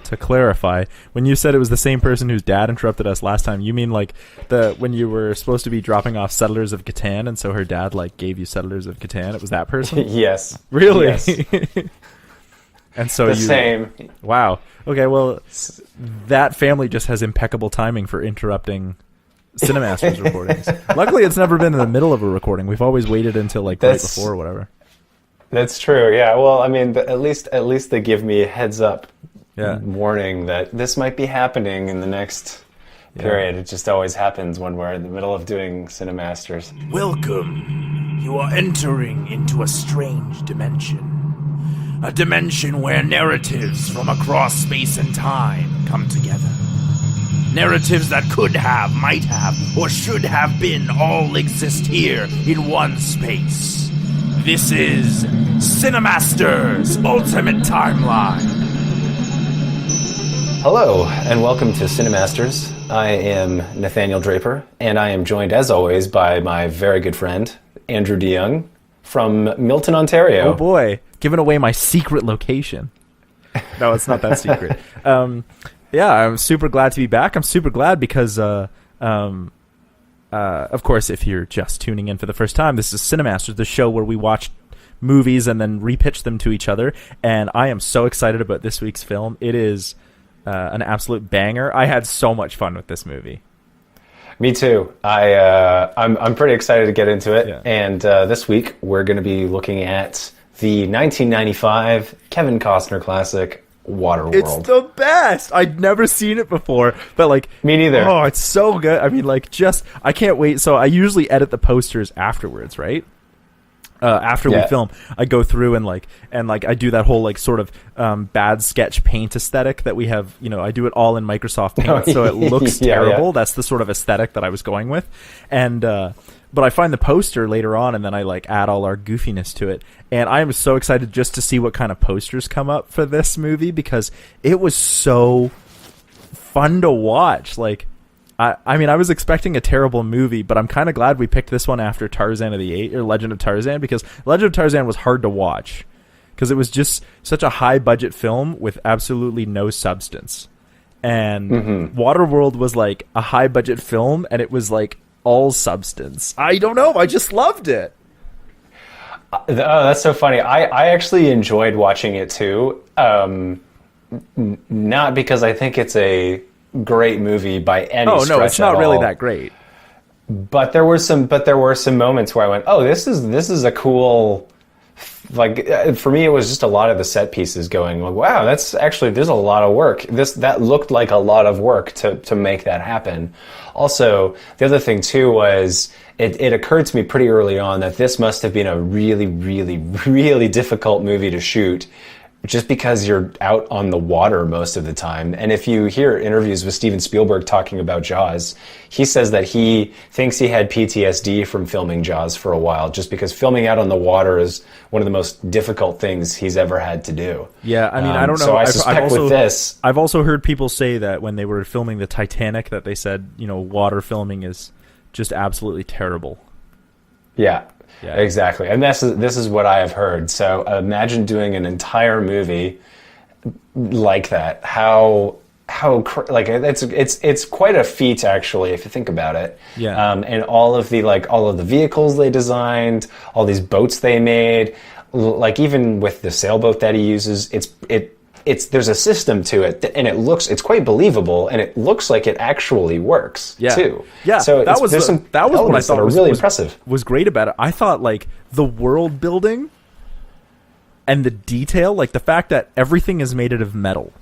to clarify, when you said it was the same person whose dad interrupted us last time, you mean like when you were supposed to be dropping off Settlers of Catan, and so her dad like gave you Settlers of Catan? It was that person? Yes. Really? Yes. And so the same. Wow. Okay. Well, that family just has impeccable timing for interrupting CineMasters recordings. Luckily, it's never been in the middle of a recording. We've always waited until like right before or whatever. That's true. Yeah. Well, I mean, at least they give me a heads up, warning that this might be happening in the next period. It just always happens when we're in the middle of doing CineMasters. Welcome. You are entering into a strange dimension. A dimension where narratives from across space and time come together. Narratives that could have, might have, or should have been all exist here in one space. This is CineMasters Ultimate Timeline. Hello, and welcome to CineMasters. I am Nathaniel Draper, and I am joined, as always, by my very good friend, Andrew DeYoung, from Milton, Ontario. Oh boy, giving away my secret location. No, it's not that secret. Yeah, I'm super glad to be back. I'm super glad because, of course, if you're just tuning in for the first time, this is CineMasters, the show where we watch movies and then repitch them to each other. And I am so excited about this week's film. It is an absolute banger. I had so much fun with this movie. Me too. I'm pretty excited to get into it. Yeah. And this week we're going to be looking at the 1995 Kevin Costner classic, WATERWORLD. It's the best. I'd never seen it before, but like me neither. Oh, it's so good. I mean, like, I can't wait. So I usually edit the posters afterwards, right? After we film, I go through and I do that whole like sort of bad sketch paint aesthetic that we have. You know, I do it all in Microsoft Paint, so it looks terrible. That's the sort of aesthetic that I was going with, and but I find the poster later on, and then I like add all our goofiness to it. And I am so excited just to see what kind of posters come up for this movie because it was so fun to watch. Like, I mean, I was expecting a terrible movie, but I'm kind of glad we picked this one after Tarzan of the Apes or Legend of Tarzan, because Legend of Tarzan was hard to watch because it was just such a high budget film with absolutely no substance. And Waterworld was like a high budget film, and it was like all substance. I don't know. I just loved it. Oh, that's so funny. I actually enjoyed watching it too. Not because I think it's a great movie by any stretch. Oh no, it's not really that great. But there were some moments where I went, "Oh, this is a cool." Like for me, it was just a lot of the set pieces going, like, wow, that's actually, there's a lot of work. That looked like a lot of work to make that happen. Also, the other thing too was it occurred to me pretty early on that this must have been a really, really, really difficult movie to shoot, just because you're out on the water most of the time. And if you hear interviews with Steven Spielberg talking about Jaws, he says that he thinks he had PTSD from filming Jaws for a while, just because filming out on the water is one of the most difficult things he's ever had to do. Yeah, I mean, I don't know. So I suspect with this... I've also heard people say that when they were filming the Titanic, that they said, you know, water filming is just absolutely terrible. Yeah. Yeah, exactly. And this is what I have heard. So imagine doing an entire movie like that. It's quite a feat, actually, if you think about it. Yeah. And all of the vehicles they designed, all these boats they made, like even with the sailboat that he uses, there's a system to it, and it's quite believable, and it looks like it actually works too. Yeah, so that was what I thought was really impressive. Was great about it. I thought like the world building and the detail, like the fact that everything is made out of metal.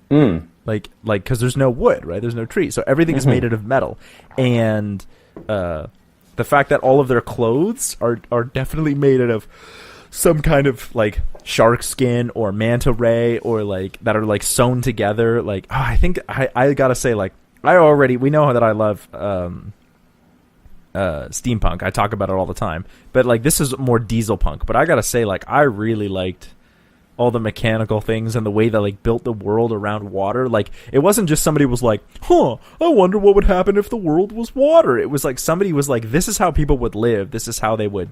Like because there's no wood, right? There's no tree, so everything is made out of metal, and the fact that all of their clothes are definitely made out of some kind of like shark skin or manta ray, or like that are like sewn together. Like, I think I gotta say, like, we know that I love steampunk. I talk about it all the time, but like this is more diesel punk. But I gotta say, like, I really liked all the mechanical things and the way they like built the world around water. Like, it wasn't just somebody was like, I wonder what would happen if the world was water. It was like somebody was like, this is how people would live. This is how they would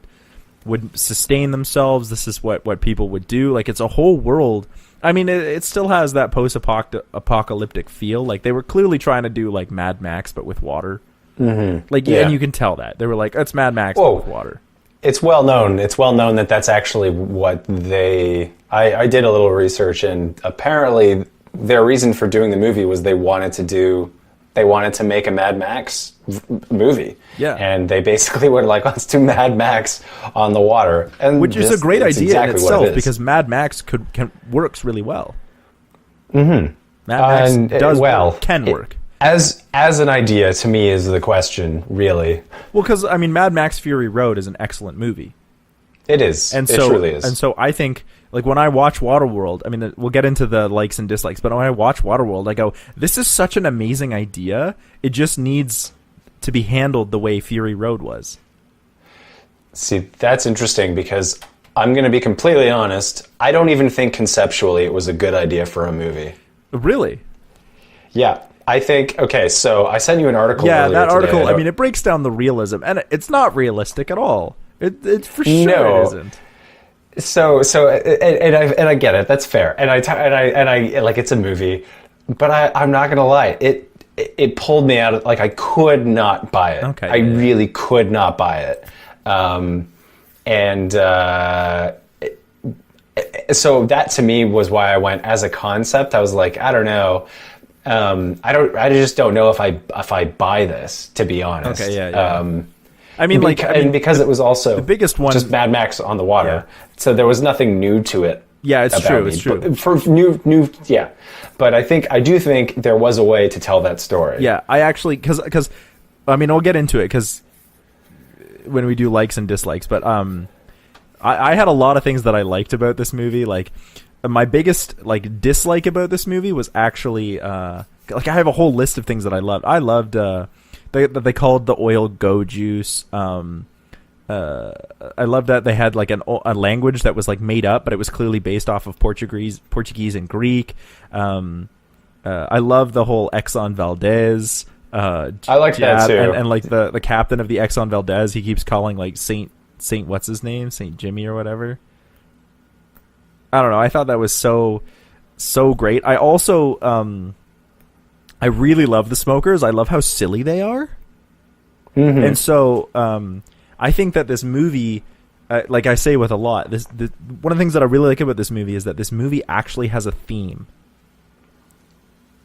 sustain themselves. This is what people would do. Like, it's a whole world I mean, it still has that post-apocalyptic feel. Like, they were clearly trying to do, like, Mad Max, but with water. Mm-hmm. Like, and you can tell that. They were like, it's Mad Max, but with water. It's well known. It's well known that that's actually what they... I did a little research, and apparently their reason for doing the movie was they wanted to make a Mad Max movie. Yeah. And they basically were like, let's do Mad Max on the water. And which is a great idea exactly in itself, because Mad Max works really well. Mm-hmm. Mad Max can work. As an idea, to me, is the question, really. Well, because, I mean, Mad Max Fury Road is an excellent movie. It is. It truly is. And so I think, like, when I watch WATERWORLD, I mean, we'll get into the likes and dislikes, but when I watch WATERWORLD, I go, this is such an amazing idea. It just needs to be handled the way Fury Road was. See, that's interesting, because I'm going to be completely honest. I don't even think conceptually it was a good idea for a movie. Really? Yeah. I think, okay, so I sent you an article earlier that article, today. I mean, it breaks down the realism, and it's not realistic at all. It's for sure it isn't. So, and I get it. That's fair. And I like, it's a movie, but I'm not gonna lie. It pulled me out of, like, I could not buy it. Okay, I really could not buy it. So that to me was why I went, as a concept, I was like, I don't know. I just don't know if I buy this, to be honest. Okay, yeah. I mean, because it was also the biggest one, just Mad Max on the water, so there was nothing new to it. Yeah, it's true. It's true. But for new, yeah. But I do think there was a way to tell that story. Yeah, I actually, because I mean, I'll get into it because when we do likes and dislikes, but I had a lot of things that I liked about this movie. Like, my biggest, like, dislike about this movie was actually like, I have a whole list of things that I loved. I loved they called the oil go juice. I love that they had, like, a language that was, like, made up, but it was clearly based off of Portuguese and Greek. I love the whole Exxon Valdez. I like that too. And like the captain of the Exxon Valdez, he keeps calling, like, Saint what's his name, Saint Jimmy or whatever. I don't know. I thought that was so great. I also I really love the smokers. I love how silly they are. Mm-hmm. And so I think that this movie, like I say with a lot, one of the things that I really like about this movie is that this movie actually has a theme.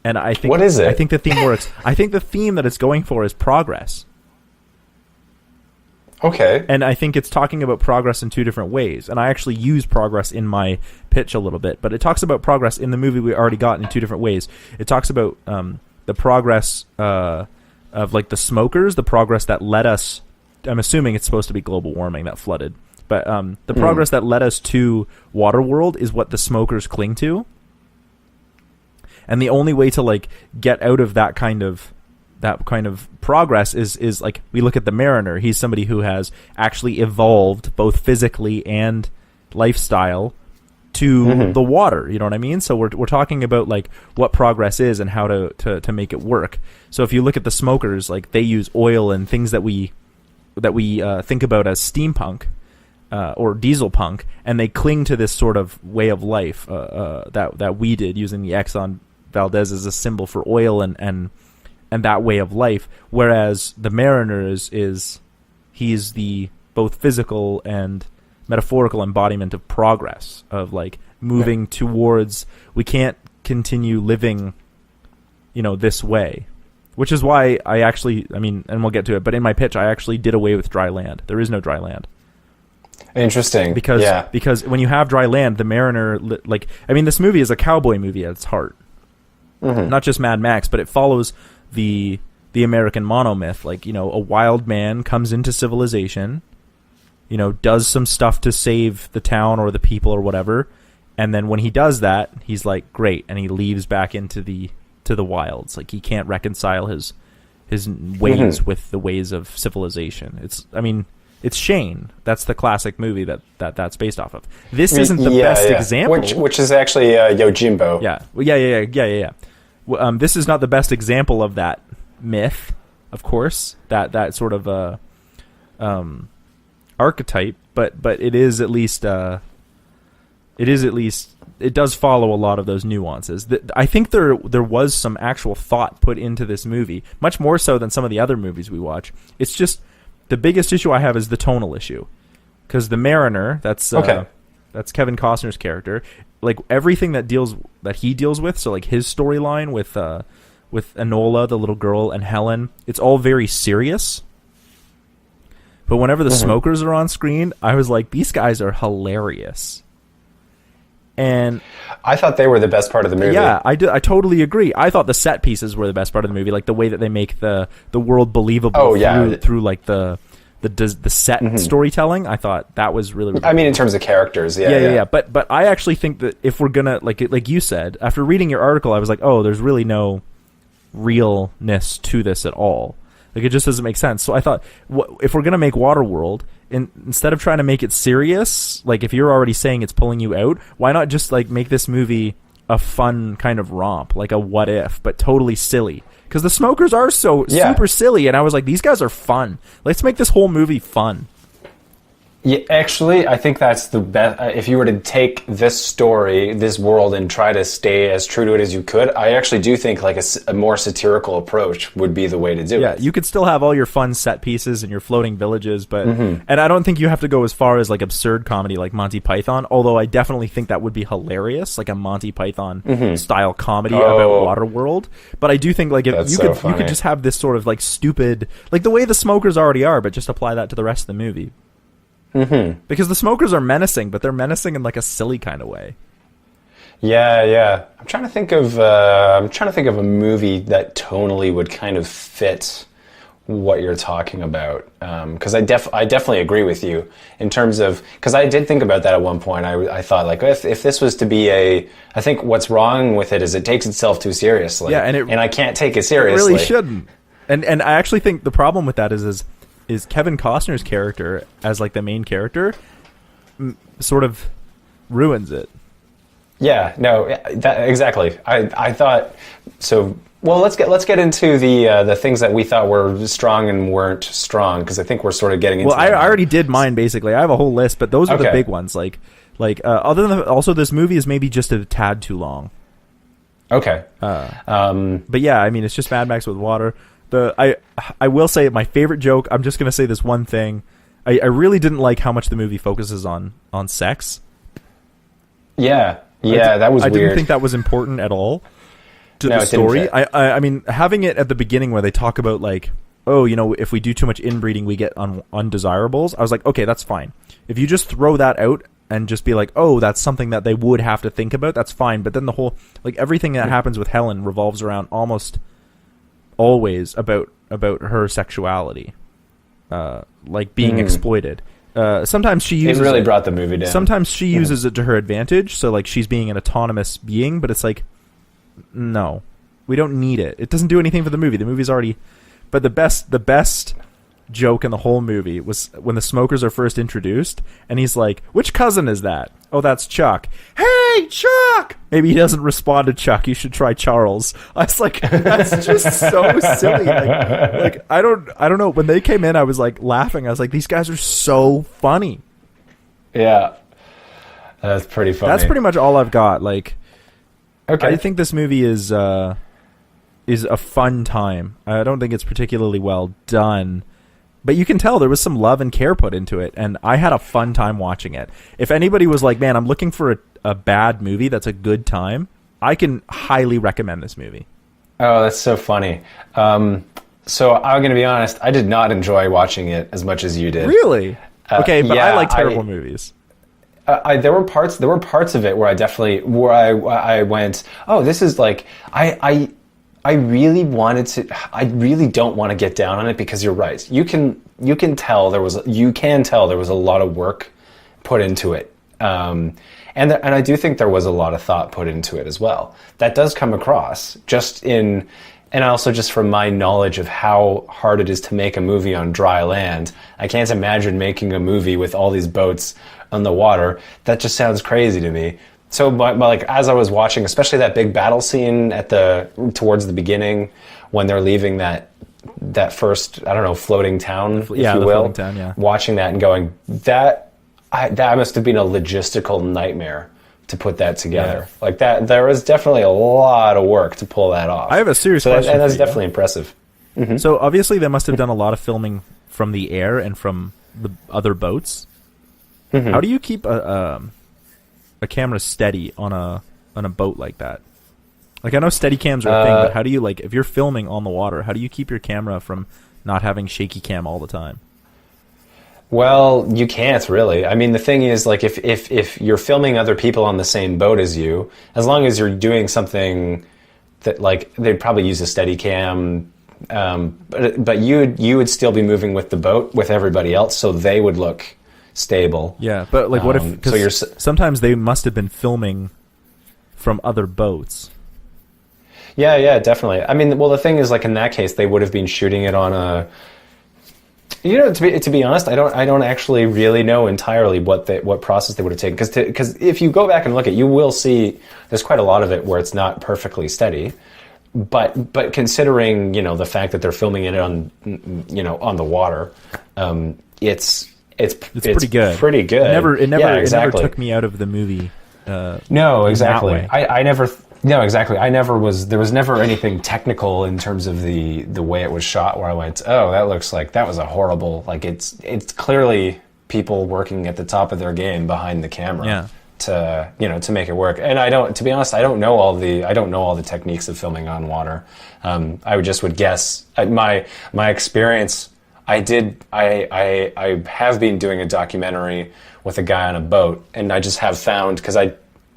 And I think, what is it? I think the theme works. I think the theme that it's going for is progress. Okay. And I think it's talking about progress in two different ways. And I actually use progress in my pitch a little bit. But it talks about progress in the movie we already got in two different ways. It talks about the progress of, like, the smokers, the progress that led us... I'm assuming it's supposed to be global warming that flooded. But the progress that led us to WATERWORLD is what the smokers cling to. And the only way to, like, get out of that kind of progress is like, we look at the mariner. He's somebody who has actually evolved both physically and lifestyle to the water. You know what I mean? So we're talking about, like, what progress is and how to make it work. So if you look at the smokers, like, they use oil and things that we think about as steampunk or diesel punk, and they cling to this sort of way of life that we did, using the Exxon Valdez as a symbol for oil and that way of life. Whereas the mariner he's the both physical and metaphorical embodiment of progress, of, like, moving towards, we can't continue living, this way. Which is why I actually, and we'll get to it, but in my pitch, I actually did away with dry land. There is no dry land. Interesting. Because when you have dry land, the mariner, this movie is a cowboy movie at its heart. Mm-hmm. Not just Mad Max, but it follows the American monomyth. Like, a wild man comes into civilization, does some stuff to save the town or the people or whatever, and then when he does that, he's like, great, and he leaves back into the wilds. Like, he can't reconcile his ways with the ways of civilization. It's Shane. That's the classic movie that's based off of. This isn't the best example. Which is actually Yojimbo. Yeah. Well, yeah. This is not the best example of that myth, of course. That sort of archetype, but it is at least it does follow a lot of those nuances. I think there was some actual thought put into this movie, much more so than some of the other movies we watch. It's just the biggest issue I have is the tonal issue, because the Mariner, that's Kevin Costner's character, like everything that he deals with, so like his storyline with Enola, the little girl, and Helen, it's all very serious. But whenever the smokers are on screen, I was like, these guys are hilarious. And I thought they were the best part of the movie. Yeah, I totally agree. I thought the set pieces were the best part of the movie, like the way that they make the world believable through like the set storytelling. I thought that was really, really I mean, in terms of characters, yeah. But I actually think that if we're gonna like you said, after reading your article, I was like, oh, there's really no realness to this at all. Like, it just doesn't make sense. So I thought, if we're gonna make Waterworld, instead of trying to make it serious, like if you're already saying it's pulling you out, why not just like make this movie a fun kind of romp, like a what if, but totally silly? Because the smokers are super silly, and I was like, these guys are fun. Let's make this whole movie fun. Yeah, actually, I think that's the best. If you were to take this story, this world, and try to stay as true to it as you could, I actually do think like a more satirical approach would be the way to do it. Yeah, you could still have all your fun set pieces and your floating villages, but and I don't think you have to go as far as like absurd comedy like Monty Python, although I definitely think that would be hilarious, like a Monty Python style comedy about Waterworld. But I do think like if you could just have this sort of like stupid, like the way the smokers already are, but just apply that to the rest of the movie. Because the smokers are menacing, but they're menacing in like a silly kind of way. Yeah. I'm trying to think of a movie that tonally would kind of fit what you're talking about. Because I definitely agree with you in terms of, because I did think about that at one point. I thought like if this was to be I think what's wrong with it is it takes itself too seriously. Yeah, and I can't take it seriously. It really shouldn't. And I actually think the problem with that is Kevin Costner's character as like the main character sort of ruins it. Yeah, no, exactly. I thought so. Well, let's get into the things that we thought were strong and weren't strong, because I think we're sort of getting into. Well, I already did mine basically. I have a whole list, but those are the big ones. Like other than also this movie is maybe just a tad too long. Okay. But yeah, I mean, it's just Mad Max with water. I will say my favorite joke, I'm just going to say this one thing. I really didn't like how much the movie focuses on sex. Yeah, that was weird. I didn't think that was important at all to the story. I mean, having it at the beginning where they talk about like, oh, you know, if we do too much inbreeding, we get undesirables. I was like, okay, that's fine. If you just throw that out and just be like, oh, that's something that they would have to think about, that's fine. But then the whole, like, everything that happens with Helen revolves around almost always about her sexuality, like being exploited. Sometimes she uses it really brought the movie down. Sometimes she uses it to her advantage, so like she's being an autonomous being, but it's like, no, we don't need it. It doesn't do anything for the movie. The movie's already. But the best joke in the whole movie was when the smokers are first introduced, and he's like, "Which cousin is that?" "Oh, that's Chuck." "Hey, Chuck!" Maybe he doesn't respond to Chuck. You should try Charles. I was like, that's just so silly. Like I don't know. When they came in, I was like laughing. I was like, these guys are so funny. Yeah, that's pretty funny. That's pretty much all I've got. Like, okay, I think this movie is a fun time. I don't think it's particularly well done. But you can tell there was some love and care put into it, and I had a fun time watching it. If anybody was like, man, I'm looking for a bad movie that's a good time, I can highly recommend this movie. Oh, that's so funny. So I'm going to be honest, I did not enjoy watching it as much as you did. Really? Okay, but yeah, I like terrible movies. There were parts of it where I went, oh, this is like, I really don't want to get down on it, because you're right. You can tell there was a lot of work put into it. And I do think there was a lot of thought put into it as well. That does come across and also just from my knowledge of how hard it is to make a movie on dry land. I can't imagine making a movie with all these boats on the water. That just sounds crazy to me. So, but like as I was watching, especially that big battle scene towards the beginning, when they're leaving that first, I don't know, floating town, if you will, floating town, yeah. Watching that and going, that must have been a logistical nightmare to put that together. Like that, there was definitely a lot of work to pull that off. I have a serious question. And that's definitely impressive. Mm-hmm. So obviously they must have done a lot of filming from the air and from the other boats. Mm-hmm. How do you keep a camera steady on a boat like that? Like, I know Steadicams are a thing, but how do you, like, if you're filming on the water, how do you keep your camera from not having shaky cam all the time? Well, you can't really. I mean, the thing is, like, if you're filming other people on the same boat as you, as long as you're doing something that, like, they'd probably use a Steadicam, but you would still be moving with the boat with everybody else, so they would look stable. Yeah, but, like, what if... Because sometimes they must have been filming from other boats. Yeah, definitely. I mean, well, the thing is, like, in that case, they would have been shooting it on a... You know, to be honest, I don't actually really know entirely what process they would have taken, because if you go back and look at it, you will see there's quite a lot of it where it's not perfectly steady. But considering, you know, the fact that they're filming it on, you know, on the water, it's pretty good. Pretty good. It never took me out of the movie. No, exactly. No, exactly. There was never anything technical in terms of the way it was shot where I went, oh, that looks like that was a horrible, like it's clearly people working at the top of their game behind the camera to make it work. And to be honest, I don't know all the techniques of filming on water. I would guess my experience. I have been doing a documentary with a guy on a boat, and I just have found,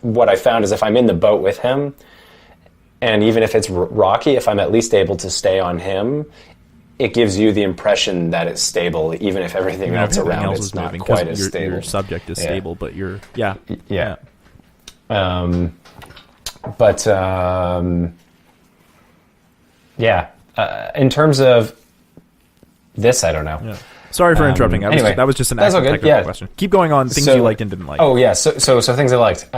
what I found is if I'm in the boat with him, and even if it's rocky, if I'm at least able to stay on him, it gives you the impression that it's stable, even if everything else around it's not quite as stable. Your subject is stable, but you're... Yeah. In terms of this, I don't know. Yeah. Sorry for interrupting. That was just an technical question. Keep going on. Things you liked and didn't like. Oh, yeah. So things I liked.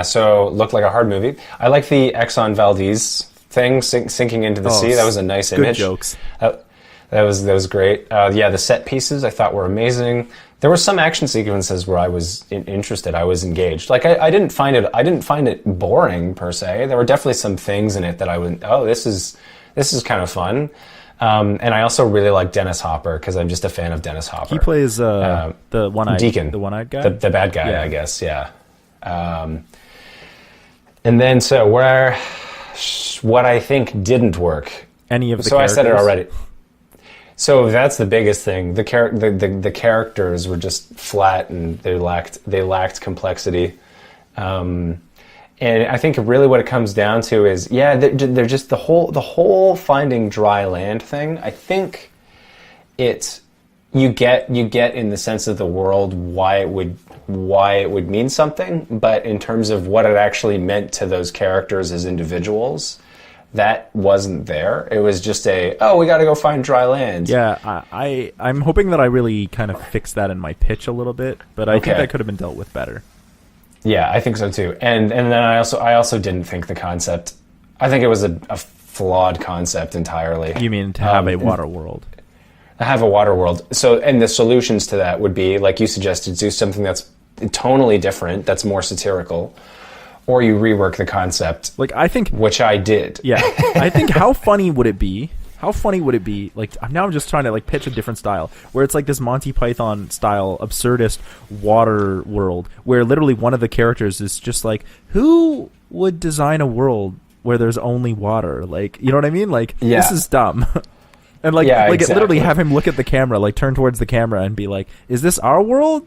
So looked like a hard movie. I like the Exxon Valdez thing sinking into the sea. That was a nice image. Good jokes. That was great. The set pieces I thought were amazing. There were some action sequences where I was interested. I was engaged. Like I didn't find it boring per se. There were definitely some things in it that I went, oh, this is kind of fun. And I also really like Dennis Hopper because I'm just a fan of Dennis Hopper. He plays the one-eyed Deacon, the one-eyed guy, the bad guy, I guess. Yeah. And then what I think didn't work. Any of the characters? I said it already. So that's the biggest thing. The characters were just flat and they lacked complexity. And I think really what it comes down to is, they're just the whole finding dry land thing. I think you get in the sense of the world why it would mean something, but in terms of what it actually meant to those characters as individuals, that wasn't there. It was just we got to go find dry land. Yeah, I'm hoping that I really kind of fix that in my pitch a little bit, but I think that could have been dealt with better. Yeah, I think so too. And then I also didn't think the concept. I think it was a flawed concept entirely. You mean to have a water world? Have a water world. So, and the solutions to that would be, like you suggested, do something that's tonally different, that's more satirical, or you rework the concept. Like I think, which I did. Yeah, I think how funny would it be? How funny would it be? Like now, I'm just trying to pitch a different style where it's like this Monty Python style absurdist water world where literally one of the characters is just like, who would design a world where there's only water? Like, you know what I mean? Like, this is dumb. And exactly. Literally have him look at the camera, turn towards the camera and be like, is this our world?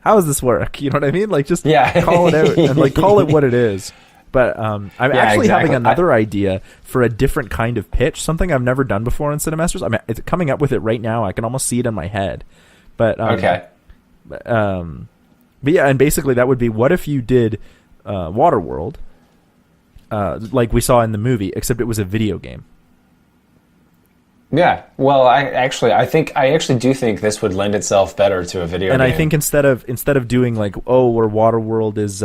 How does this work? You know what I mean? Just call it out and call it what it is. But I'm actually having another idea for a different kind of pitch, something I've never done before in CineMasters. I mean, it's coming up with it right now. I can almost see it in my head. But but yeah, and basically that would be, what if you did WATERWORLD, like we saw in the movie, except it was a video game. Yeah, well, I actually do think this would lend itself better to a video game. And I think instead of doing where WATERWORLD is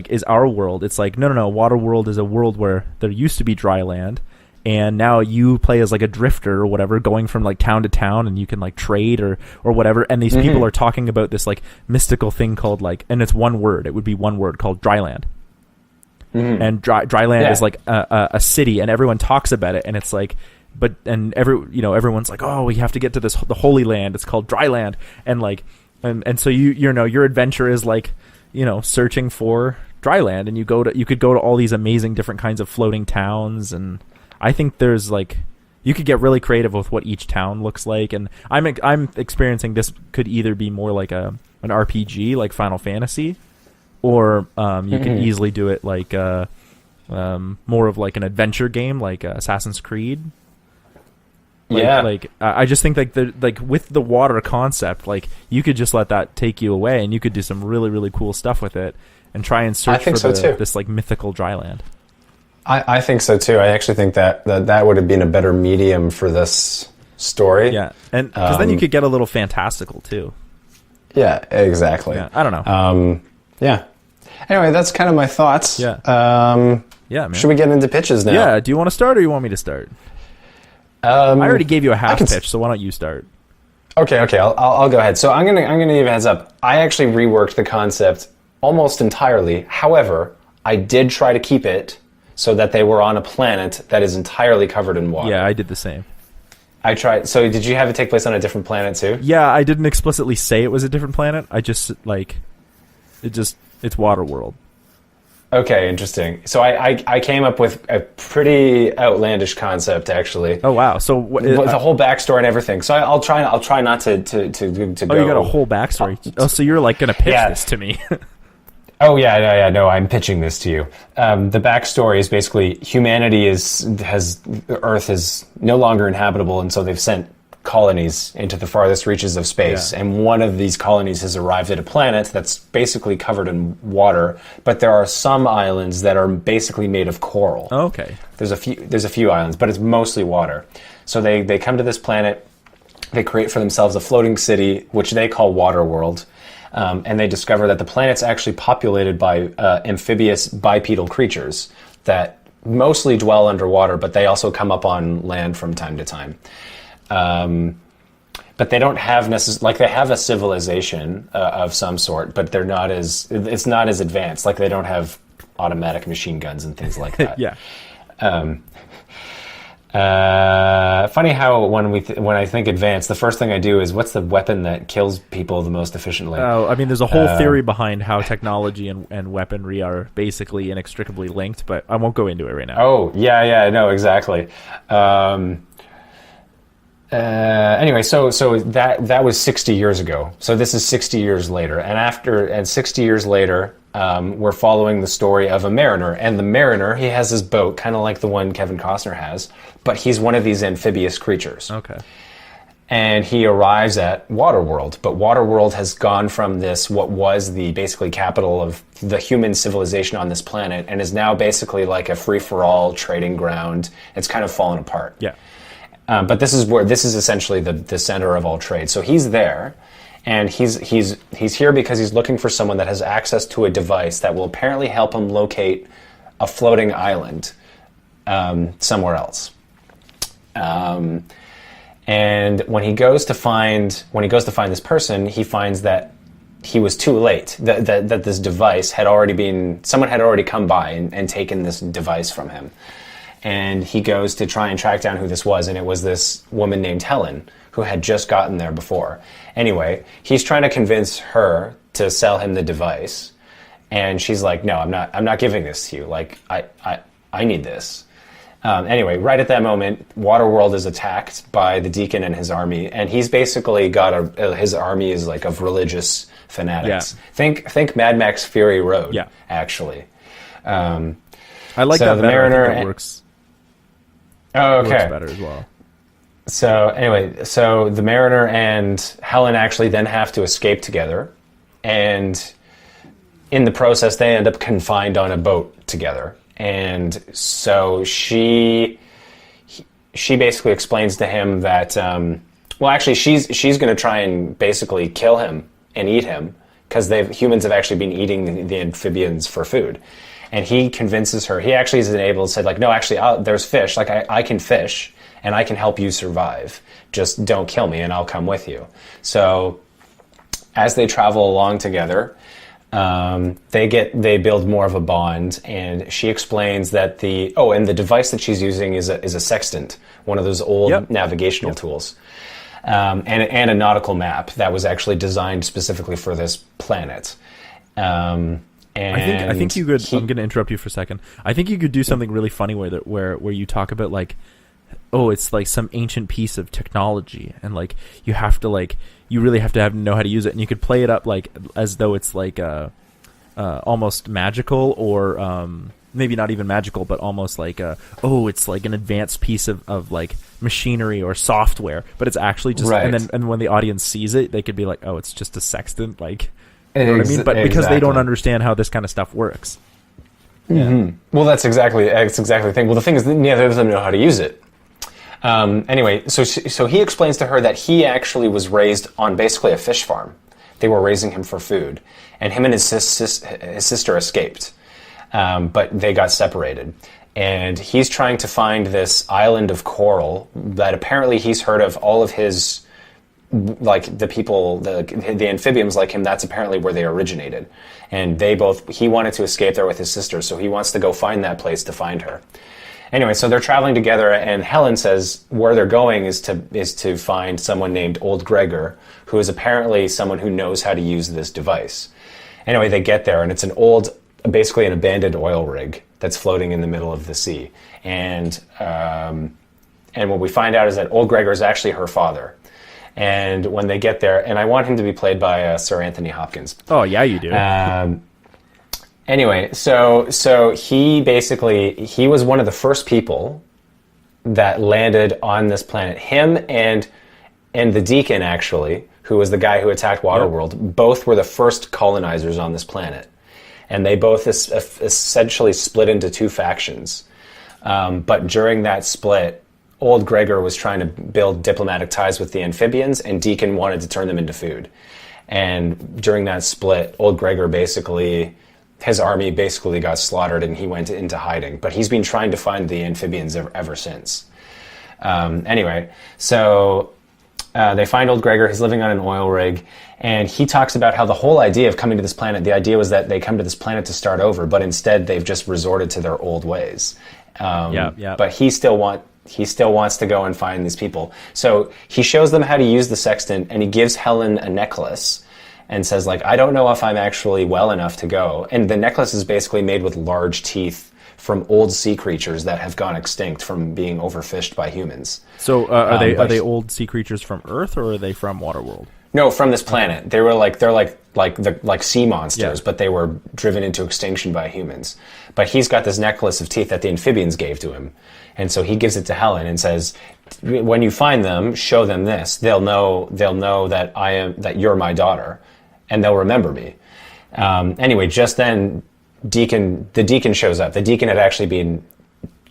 is our world, it's like no, WATERWORLD is a world where there used to be dry land, and now you play as like a drifter or whatever, going from like town to town, and you can like trade or whatever. And these people are talking about this like mystical thing called like, and it's one word. It would be one word called Dryland. And Dryland is like a city, and everyone talks about it, and it's like, everyone's like, oh, we have to get to the Holy Land. It's called Dryland, and like, and so your adventure is like, searching for Dryland, and you could go to all these amazing different kinds of floating towns, and I think there's like, you could get really creative with what each town looks like, and I'm experiencing this could either be more like an RPG like Final Fantasy, or you could easily do it like more of like an adventure game like Assassin's Creed. I just think like with the water concept, like you could just let that take you away, and you could do some really really cool stuff with it, and try and search for this like mythical Dryland. I think so too. I actually think that would have been a better medium for this story. Yeah, and because then you could get a little fantastical too. Yeah, exactly. Yeah, I don't know. Yeah. Anyway, that's kind of my thoughts. Yeah. Yeah, man. Should we get into pitches now? Yeah. Do you want to start, or you want me to start? I already gave you a half pitch, so why don't you start? Okay. I'll go ahead. So I'm gonna give a heads up. I actually reworked the concept almost entirely. However, I did try to keep it so that they were on a planet that is entirely covered in water. Yeah, I did the same. I tried. So did you have it take place on a different planet too? Yeah, I didn't explicitly say it was a different planet. I just like it's WATERWORLD. Okay, interesting. So I came up with a pretty outlandish concept, actually. Oh wow! So the whole backstory and everything. So I'll try not to go. Oh, you got a whole backstory. So you're like gonna pitch this to me? Oh yeah. No, I'm pitching this to you. The backstory is basically humanity Earth is no longer inhabitable, and so they've sent colonies into the farthest reaches of space, and one of these colonies has arrived at a planet that's basically covered in water, but there are some islands that are basically made of coral. Oh, okay. There's a few islands, but it's mostly water. So they come to this planet, they create for themselves a floating city, which they call WATERWORLD, and they discover that the planet's actually populated by amphibious bipedal creatures that mostly dwell underwater, but they also come up on land from time to time. But they don't have they have a civilization of some sort, but it's not as advanced. Like they don't have automatic machine guns and things like that. Yeah. Funny how when I think advanced, the first thing I do is what's the weapon that kills people the most efficiently? Oh, I mean, there's a whole theory behind how technology and weaponry are basically inextricably linked, but I won't go into it right now. Oh, yeah, no, exactly. Anyway, so that was 60 years ago. So this is 60 years later, and 60 years later, we're following the story of a mariner. And the mariner, he has his boat, kind of like the one Kevin Costner has, but he's one of these amphibious creatures. Okay. And he arrives at WATERWORLD, but WATERWORLD has gone from what was the basically capital of the human civilization on this planet, and is now basically like a free-for-all trading ground. It's kind of fallen apart. Yeah. But this is essentially the center of all trade. So he's there, and he's here because he's looking for someone that has access to a device that will apparently help him locate a floating island somewhere else. And when he goes to find this person, he finds that he was too late. That this device someone had already come by and taken this device from him. And he goes to try and track down who this was, and it was this woman named Helen, who had just gotten there before. Anyway, he's trying to convince her to sell him the device, and she's like, "No, I'm not giving this to you. Like, I need this." Anyway, right at that moment, WATERWORLD is attacked by the Deacon and his army, and he's basically got his army is like of religious fanatics. Yeah. Think Mad Max Fury Road. Yeah. Actually. I like that the better. Mariner I think it works. Oh, okay. Works better as well. So anyway, the Mariner and Helen actually then have to escape together, and in the process, they end up confined on a boat together. And so she basically explains to him that, she's going to try and basically kill him and eat him because humans have actually been eating the amphibians for food. And he convinces her. He actually is able to say, like, no, actually, there's fish. Like, I can fish, and I can help you survive. Just don't kill me, and I'll come with you. So as they travel along together, they build more of a bond, and she explains that and the device that she's using is a sextant, one of those old navigational tools, and a nautical map that was actually designed specifically for this planet. I think you could. I'm going to interrupt you for a second. I think you could do something really funny where you talk about like, oh, it's like some ancient piece of technology, and like you really have to know how to use it, and you could play it up like as though it's like almost magical, or maybe not even magical, but almost like it's like an advanced piece of like machinery or software, but it's actually just and when the audience sees it, they could be like, oh, it's just a sextant, like. You know what I mean? But because they don't understand how this kind of stuff works. Yeah. Mm-hmm. Well, that's exactly the thing. Well, the thing is, neither of them know how to use it. Anyway, so he explains to her that he actually was raised on basically a fish farm. They were raising him for food, and him and his sister escaped, but they got separated. And he's trying to find this island of coral that apparently he's heard of. All of his, like the people, the amphibians like him, that's apparently where they originated. And he wanted to escape there with his sister, so he wants to go find that place to find her. Anyway, so they're traveling together, and Helen says where they're going is to find someone named Old Gregor, who is apparently someone who knows how to use this device. Anyway, they get there, and it's basically an abandoned oil rig that's floating in the middle of the sea. And what we find out is that Old Gregor is actually her father. And when they get there, and I want him to be played by Sir Anthony Hopkins. Oh, yeah, you do. Anyway, so he was one of the first people that landed on this planet. Him and the Deacon, actually, who was the guy who attacked WATERWORLD, both were the first colonizers on this planet. And they both essentially split into two factions. But during that split, Old Gregor was trying to build diplomatic ties with the amphibians, and Deacon wanted to turn them into food. And during that split, Old Gregor his army basically got slaughtered, and he went into hiding. But he's been trying to find the amphibians ever since. Anyway, so they find Old Gregor. He's living on an oil rig, and he talks about how the whole idea of coming to this planet, the idea was that they come to this planet to start over, but instead they've just resorted to their old ways. But he still wants to go and find these people. So he shows them how to use the sextant, and he gives Helen a necklace and says, like, I don't know if I'm actually well enough to go. And the necklace is basically made with large teeth from old sea creatures that have gone extinct from being overfished by humans. So are they old sea creatures from Earth, or are they from WATERWORLD? No, from this planet. They're like sea monsters, but they were driven into extinction by humans. But he's got this necklace of teeth that the amphibians gave to him. And so he gives it to Helen and says, when you find them, show them this. They'll know that you're my daughter, and they'll remember me. Anyway, just then the Deacon shows up. The Deacon had actually been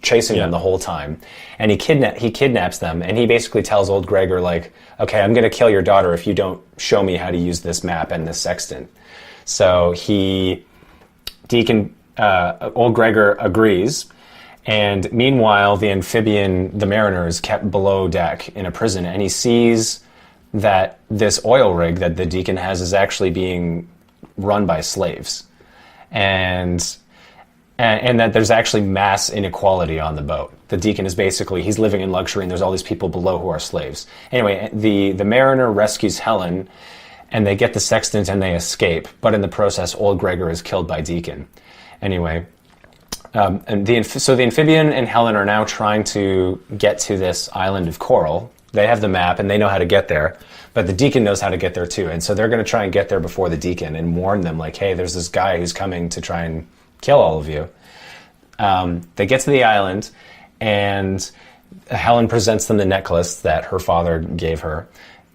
chasing them the whole time, and he kidnaps them, and he basically tells Old Gregor, like, okay, I'm going to kill your daughter if you don't show me how to use this map and this sextant. So Old Gregor agrees, and meanwhile the mariner is kept below deck in a prison, and he sees that this oil rig that the Deacon has is actually being run by slaves, and that there's actually mass inequality on the boat. The Deacon is he's living in luxury, and there's all these people below who are slaves. Anyway, the mariner rescues Helen, and they get the sextant and they escape. But in the process, Old Gregor is killed by Deacon. Anyway, so the amphibian and Helen are now trying to get to this island of coral. They have the map, and they know how to get there. But the Deacon knows how to get there, too. And so they're going to try and get there before the Deacon and warn them, like, hey, there's this guy who's coming to try and kill all of you. They get to the island, and Helen presents them the necklace that her father gave her.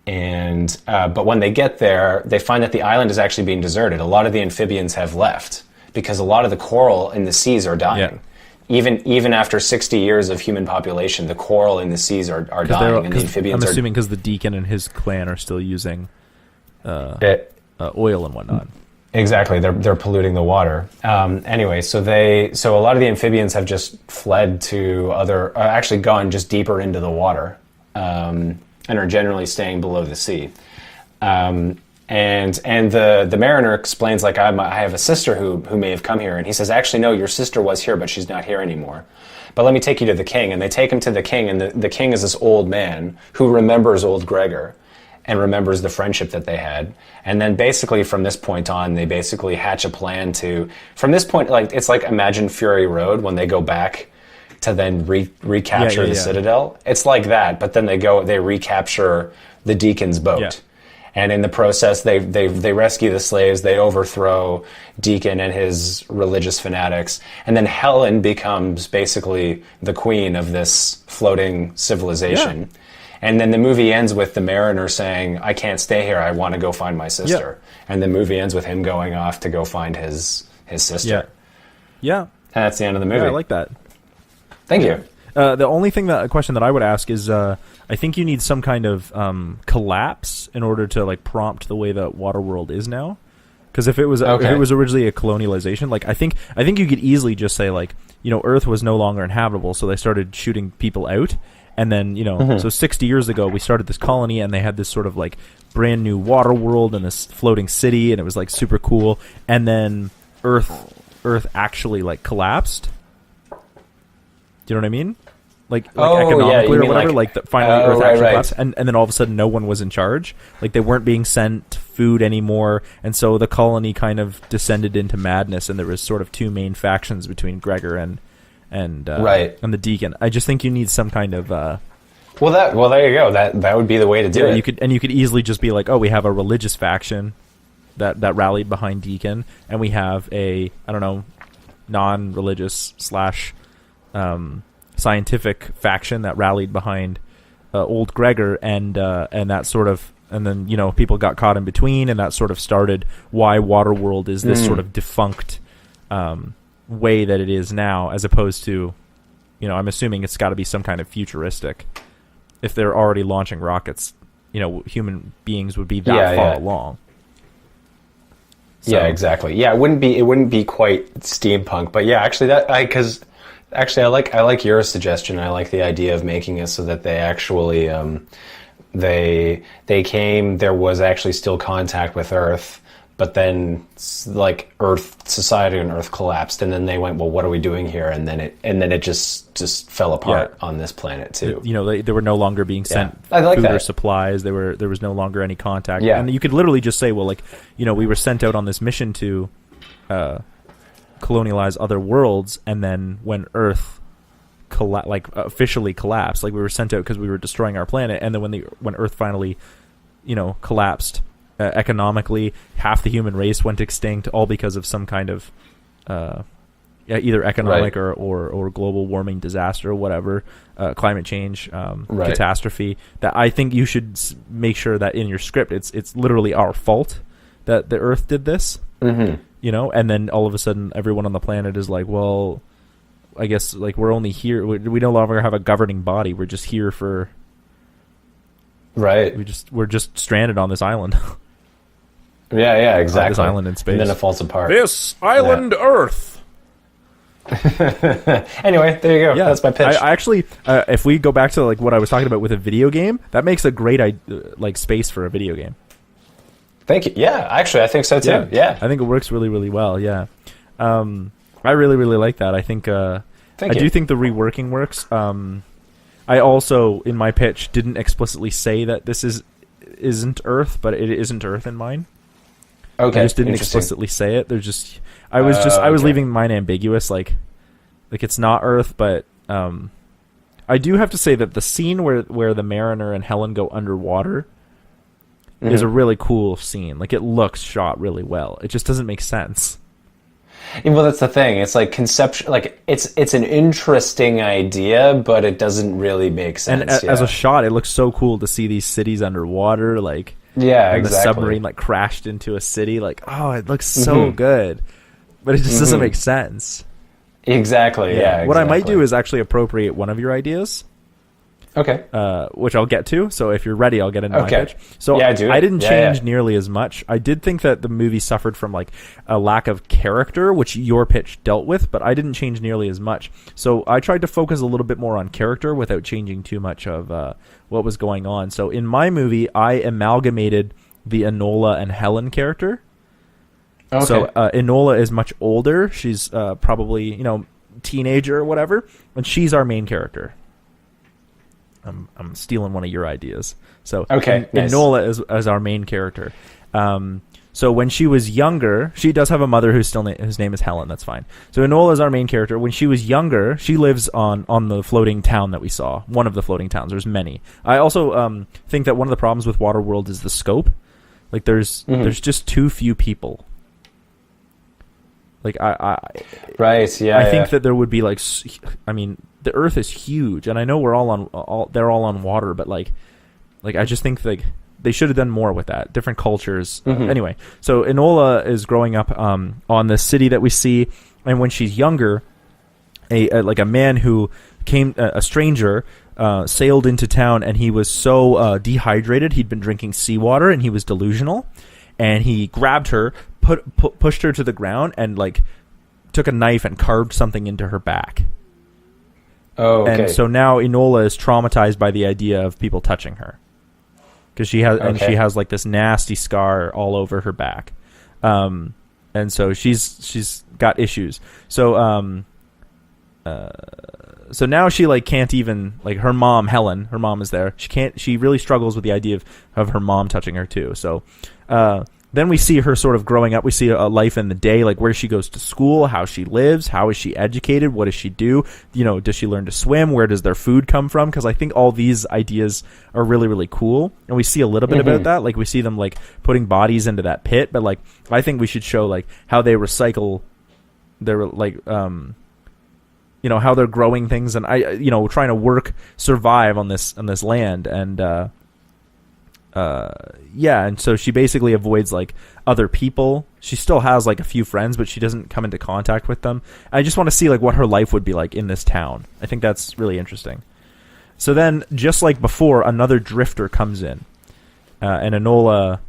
But when they get there, they find that the island is actually being deserted. A lot of the amphibians have left because a lot of the coral in the seas are dying. Yeah. Even after 60 years of human population, the coral in the seas are dying, and the amphibians I'm assuming because the Deacon and his clan are still using oil and whatnot. Exactly, they're polluting the water. Anyway, so a lot of the amphibians have just fled to actually gone just deeper into the water, and are generally staying below the sea. And the mariner explains, like, I have a sister who may have come here, and he says, actually no, your sister was here, but she's not here anymore. But let me take you to the king. And they take him to the king, and the king is this old man who remembers old Gregor and remembers the friendship that they had. And then basically from this point on, they basically hatch a plan from this point, like, it's like imagine Fury Road when they go back to then recapture the Citadel. It's like that, but then they recapture the Deacon's boat. Yeah. And in the process, they rescue the slaves, they overthrow Deacon and his religious fanatics, and then Helen becomes basically the queen of this floating civilization. Yeah. And then the movie ends with the mariner saying, I can't stay here, I want to go find my sister. Yeah. And the movie ends with him going off to go find his sister. Yeah. And that's the end of the movie. Yeah, I like that. Thank you. The only question that I would ask is, I think you need some kind of collapse in order to, like, prompt the way that Waterworld is now. Because if it was originally a colonialization, like, I think you could easily just say, like, you know, Earth was no longer inhabitable, so they started shooting people out. And then, you know, so 60 years ago, we started this colony, and they had this sort of, like, brand new water world and this floating city, and it was, like, super cool. And then Earth actually, like, collapsed. Do you know what I mean? Like economically or whatever, finally Earth actually collapsed, and then all of a sudden no one was in charge. Like, they weren't being sent food anymore, and so the colony kind of descended into madness, and there was sort of two main factions between Gregor and the Deacon. I just think you need some kind of well, there you go. That would be the way to do it. You could easily just be like, oh, we have a religious faction that rallied behind Deacon, and we have a, I don't know, non-religious / scientific faction that rallied behind old Gregor, and that sort of, and then, you know, people got caught in between, and that sort of started why Waterworld is this sort of defunct way that it is now, as opposed to, you know, I'm assuming it's got to be some kind of futuristic. If they're already launching rockets, you know, human beings would be that far along. So. Yeah, exactly. Yeah, it wouldn't be quite steampunk, but yeah, actually I like your suggestion. I like the idea of making it so that they actually they came. There was actually still contact with Earth, but then, like, Earth society and Earth collapsed, and then they went, well, what are we doing here? And then it just fell apart on this planet too. You know, they were no longer being sent food or supplies. There was no longer any contact. Yeah. And you could literally just say, well, like, you know, we were sent out on this mission to colonialize other worlds, and then when Earth officially collapsed, like, we were sent out because we were destroying our planet, and then when Earth finally, you know, collapsed economically, half the human race went extinct, all because of some kind of either economic or global warming disaster or whatever, climate change catastrophe. That I think you should make sure that in your script it's literally our fault that the Earth did this. Mm-hmm. You know, and then all of a sudden everyone on the planet is like, well, I guess, like, we're only here, we no longer have a governing body, we're just here for we're just stranded on this island. Yeah, exactly. This island in space, and then it falls apart. This island Earth. Anyway, there you go. That's my pitch. I actually, if we go back to, like, what I was talking about with a video game, that makes a great space for a video game. Thank you. Yeah, actually, I think so too. Yeah. I think it works really, really well. Yeah. I really, really like that. I think I do think the reworking works. I also, in my pitch, didn't explicitly say that this isn't Earth, but it isn't Earth in mine. Okay. I just didn't explicitly say it. I was leaving mine ambiguous, like it's not Earth, but I do have to say that the scene where the mariner and Helen go underwater is a really cool scene. Like, it looks shot really well. It just doesn't make sense. Well, that's the thing. It's like conceptual. Like, it's an interesting idea, but it doesn't really make sense. And as a shot, it looks so cool to see these cities underwater. Like, and the submarine like crashed into a city. Like, oh, it looks so good, but it just doesn't make sense. Exactly. Yeah. What I might do is actually appropriate one of your ideas. Okay. Which I'll get to. So if you're ready, I'll get into my pitch. So yeah, do it. I didn't Yeah, change nearly as much. I did think that the movie suffered from like a lack of character, which your pitch dealt with, but I didn't change nearly as much. So I tried to focus a little bit more on character without changing too much of what was going on. So in my movie, I amalgamated the Enola and Helen character. Okay. So Enola is much older. She's probably, teenager or whatever, and she's our main character. I'm stealing one of your ideas. So nice. Enola is our main character. So when she was younger, she does have a mother whose name is Helen. That's fine. So Enola is our main character. When she was younger, she lives on the floating town that we saw. One of the floating towns. There's many. I also think that one of the problems with WATERWORLD is the scope. Like there's just too few people. Like right, yeah. I think that there would be like, I mean, the Earth is huge, and I know we're they're all on water, but like I just think like they should have done more with that. Different cultures. Anyway, so Enola is growing up on the city that we see, and when she's younger, a man who came, a stranger, sailed into town, and he was so dehydrated, he'd been drinking seawater, and he was delusional, and he grabbed her, pushed her to the ground, and like took a knife and carved something into her back. Oh, okay. And so now Enola is traumatized by the idea of people touching her, because she has like this nasty scar all over her back, and so she's got issues. So so now she like can't even, like, her mom Helen, her mom is there. She really struggles with the idea of her mom touching her too. So then we see her sort of growing up. We see a life in the day, like where she goes to school, how she lives, how is she educated, what does she do? Does she learn to swim? Where does their food come from? Because I think all these ideas are really, really cool. And we see a little bit about that. Like we see them like putting bodies into that pit. But like I think we should show like how they recycle their like how they're growing things, and trying to survive on this land, and and so she basically avoids like other people. She still has like a few friends, but she doesn't come into contact with them. I just want to see like what her life would be like in this town. I think that's really interesting. So then, just like before, another drifter comes in, and Enola,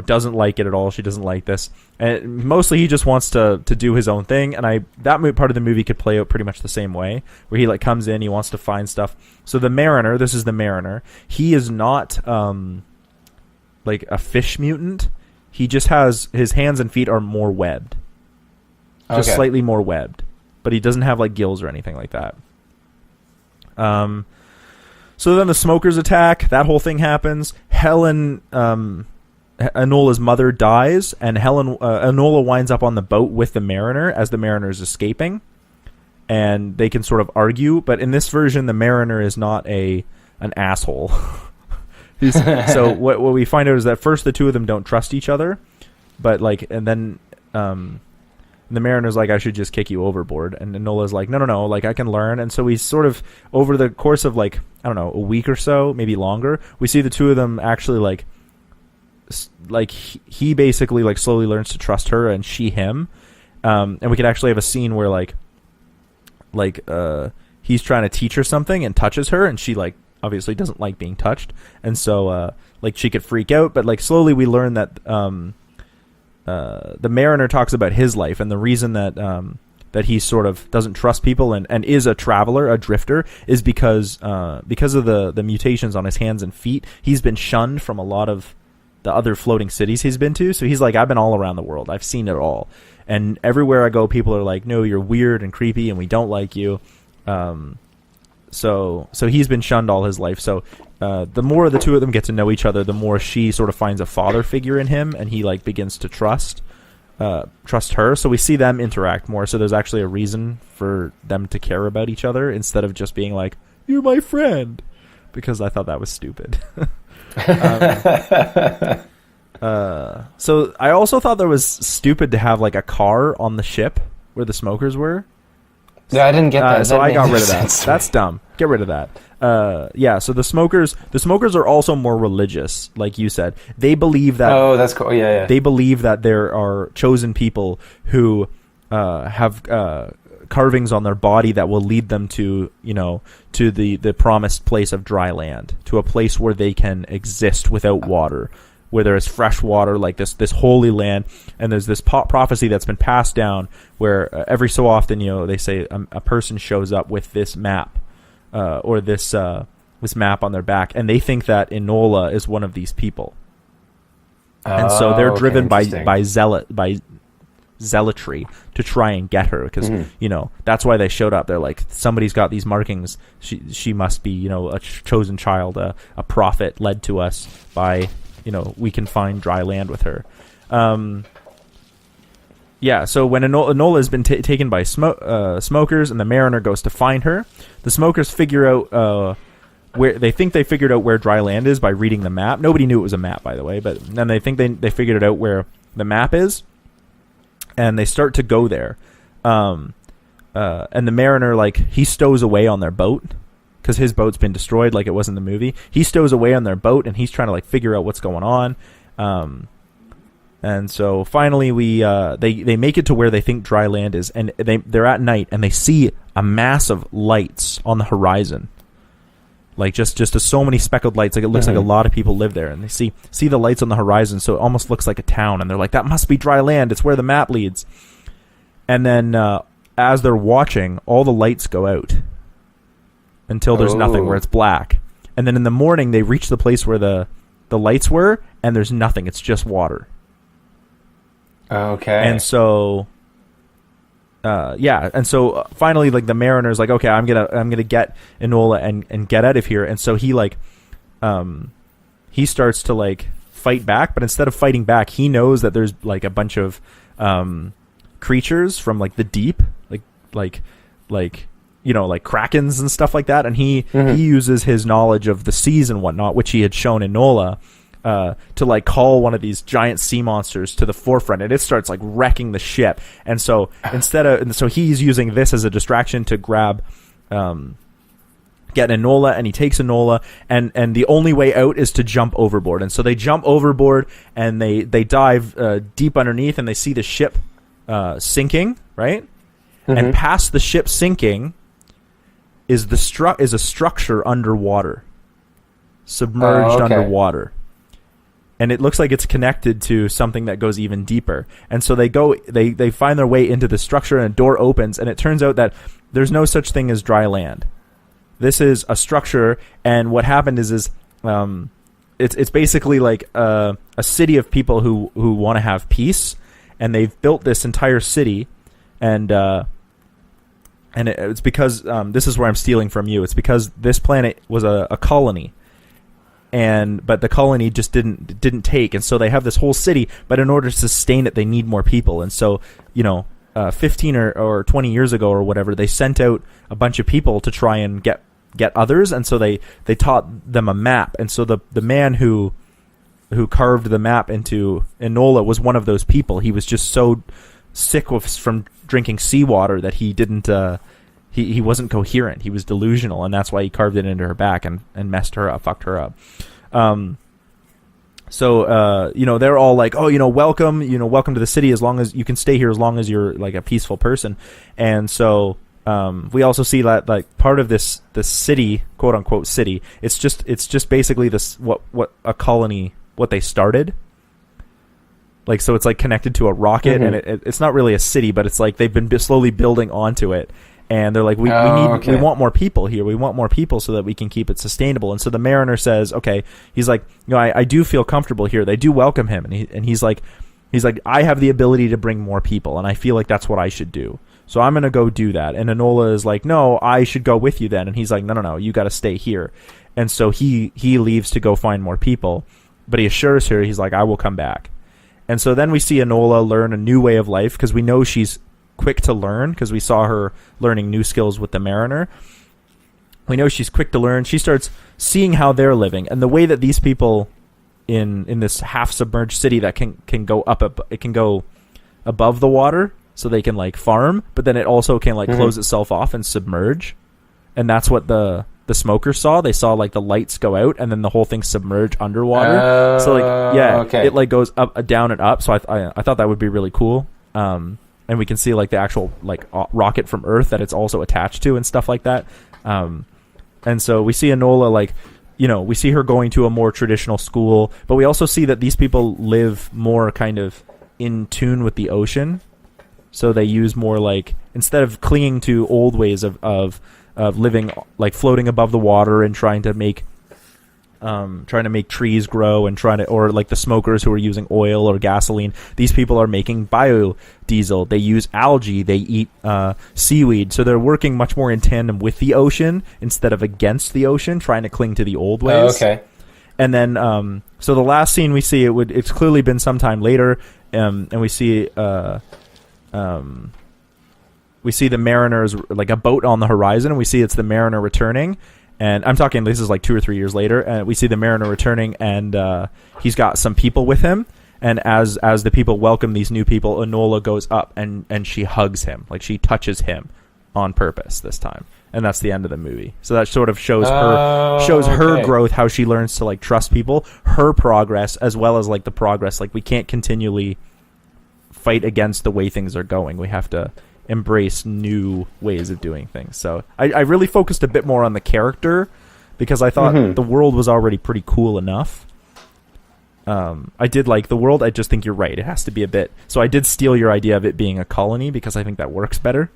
doesn't like it at all. She doesn't like this, and mostly he just wants to do his own thing. And that part of the movie could play out pretty much the same way, where he like comes in, he wants to find stuff. So the Mariner, this is the Mariner. He is not like a fish mutant. He just has his hands and feet are more webbed, just slightly more webbed, but he doesn't have like gills or anything like that. So then the smokers attack. That whole thing happens. Helen, Enola's mother dies, and Enola winds up on the boat with the Mariner as the Mariner is escaping, and they can sort of argue. But in this version, the Mariner is not an asshole. So what we find out is that first the two of them don't trust each other, but like, and then the Mariner's like, I should just kick you overboard, and Enola's like, no, like I can learn. And so we sort of, over the course of like, I don't know, a week or so, maybe longer, we see the two of them actually like he basically like slowly learns to trust her, and she him, and we could actually have a scene where like he's trying to teach her something and touches her, and she like obviously doesn't like being touched, and so like she could freak out. But like slowly we learn that the Mariner talks about his life, and the reason that that he sort of doesn't trust people and is a traveler, a drifter, is because of the mutations on his hands and feet. He's been shunned from a lot of the other floating cities he's been to. So he's like, I've been all around the world. I've seen it all. And everywhere I go, people are like, no, you're weird and creepy and we don't like you. So he's been shunned all his life. So the more the two of them get to know each other, the more she sort of finds a father figure in him, and he like begins to trust her. So we see them interact more. So there's actually a reason for them to care about each other instead of just being like, you're my friend, because I thought that was stupid. So I also thought that was stupid to have like a car on the ship where the smokers were. Yeah, I didn't get that. So I got rid of that. That's dumb. Get rid of that. So the smokers are also more religious, like you said. They believe that. Oh, that's cool. Yeah. They believe that there are chosen people who have carvings on their body that will lead them to, to the promised place of dry land, to a place where they can exist without water, where there is fresh water, like this holy land. And there's this prophecy that's been passed down where every so often, they say a person shows up with this map, or this map on their back, and they think that Enola is one of these people. And so they're driven by zealotry to try and get her, because that's why they showed up. They're like, somebody's got these markings. She must be a chosen child, a prophet led to us by we can find dry land with her. So when Enola has been taken by smokers, and the mariner goes to find her, the smokers figure out where they think they figured out where dry land is by reading the map. Nobody knew it was a map, by the way, but then they think they figured it out where the map is, and they start to go there. And the mariner, he stows away on their boat because his boat's been destroyed, like it was in the movie. He stows away on their boat, and he's trying to figure out what's going on. And so finally, they make it to where they think dry land is, and they're at night, and they see a mass of lights on the horizon. Just so many speckled lights. It looks like a lot of people live there, and they see the lights on the horizon, so it almost looks like a town. And they're like, that must be dry land. It's where the map leads. And then as they're watching, all the lights go out until there's nothing, where it's black. And then in the morning, they reach the place where the lights were, and there's nothing. It's just water. Okay. And so... and so finally, the mariner's like, okay, I'm gonna get Enola and get out of here. And so he he starts to fight back, but instead of fighting back, he knows that there's a bunch of creatures from the deep, like krakens and stuff like that. And he uses his knowledge of the seas and whatnot, which he had shown Enola, to call one of these giant sea monsters to the forefront, and it starts wrecking the ship. And so so he's using this as a distraction to grab, get Enola, and he takes Enola, and the only way out is to jump overboard. And so they jump overboard, and they dive deep underneath, and they see the ship sinking, right? And past the ship sinking is a structure underwater, submerged underwater. And it looks like it's connected to something that goes even deeper. And so they find their way into the structure, and a door opens, and it turns out that there's no such thing as dry land. This is a structure, and what happened is it's basically a city of people who want to have peace, and they've built this entire city, and it's because this is where I'm stealing from you. It's because this planet was a colony. But the colony just didn't take, and so they have this whole city, but in order to sustain it, they need more people. And so 15 or 20 years ago or whatever, they sent out a bunch of people to try and get others, and so they taught them a map. And so the man who carved the map into Enola was one of those people. He was just so sick from drinking seawater that he didn't he wasn't coherent. He was delusional, and that's why he carved it into her back and messed her up, fucked her up. So they're all like, oh, welcome to the city, as long as you can stay here, as long as you're a peaceful person. And so we also see that part of this city, quote unquote city, it's just basically this what a colony, what they started. So it's connected to a rocket, and it's not really a city, but it's they've been slowly building onto it. And they're like, we want more people here. We want more people so that we can keep it sustainable. And so the mariner says, okay, he's like, I do feel comfortable here. They do welcome him. And he's like, I have the ability to bring more people, and I feel like that's what I should do. So I'm going to go do that. And Enola is like, no, I should go with you then. And he's like, no, you got to stay here. And so he leaves to go find more people, but he assures her, he's like, I will come back. And so then we see Enola learn a new way of life, because we know she's quick to learn, because we saw her learning new skills with the mariner. We know she's quick to learn. She starts seeing how they're living, and the way that these people in this half submerged city that can go it can go above the water, so they can farm, but then it also can close itself off and submerge. And that's what the smokers saw. They saw the lights go out, and then the whole thing submerge underwater. So it goes up, down, and up. So I thought that would be really cool. and we can see like the actual like rocket from Earth that it's also attached to and stuff like that. And so we see Enola like, you know, we see her going to a more traditional school, but we also see that these people live more kind of in tune with the ocean. So they use more like, instead of clinging to old ways of living, like floating above the water and trying to make trees grow and or like the smokers who are using oil or gasoline, these people are making biodiesel. They use algae, they eat seaweed, so they're working much more in tandem with the ocean instead of against the ocean, trying to cling to the old ways. Oh, okay. And then so the last scene we see, it's clearly been some time later, and we see the mariners, like a boat on the horizon, and we see it's the mariner returning. And I'm talking, this is like 2 or 3 years later, and we see the mariner returning, and he's got some people with him. And as the people welcome these new people, Enola goes up and she hugs him, like she touches him on purpose this time. And that's the end of the movie. So that sort of shows her growth, how she learns to like trust people, her progress, as well as like the progress. Like we can't continually fight against the way things are going. We have to embrace new ways of doing things. So I really focused a bit more on the character because I thought the world was already pretty cool enough. I did like the world. I just think you're right. It has to be a bit. So I did steal your idea of it being a colony because I think that works better.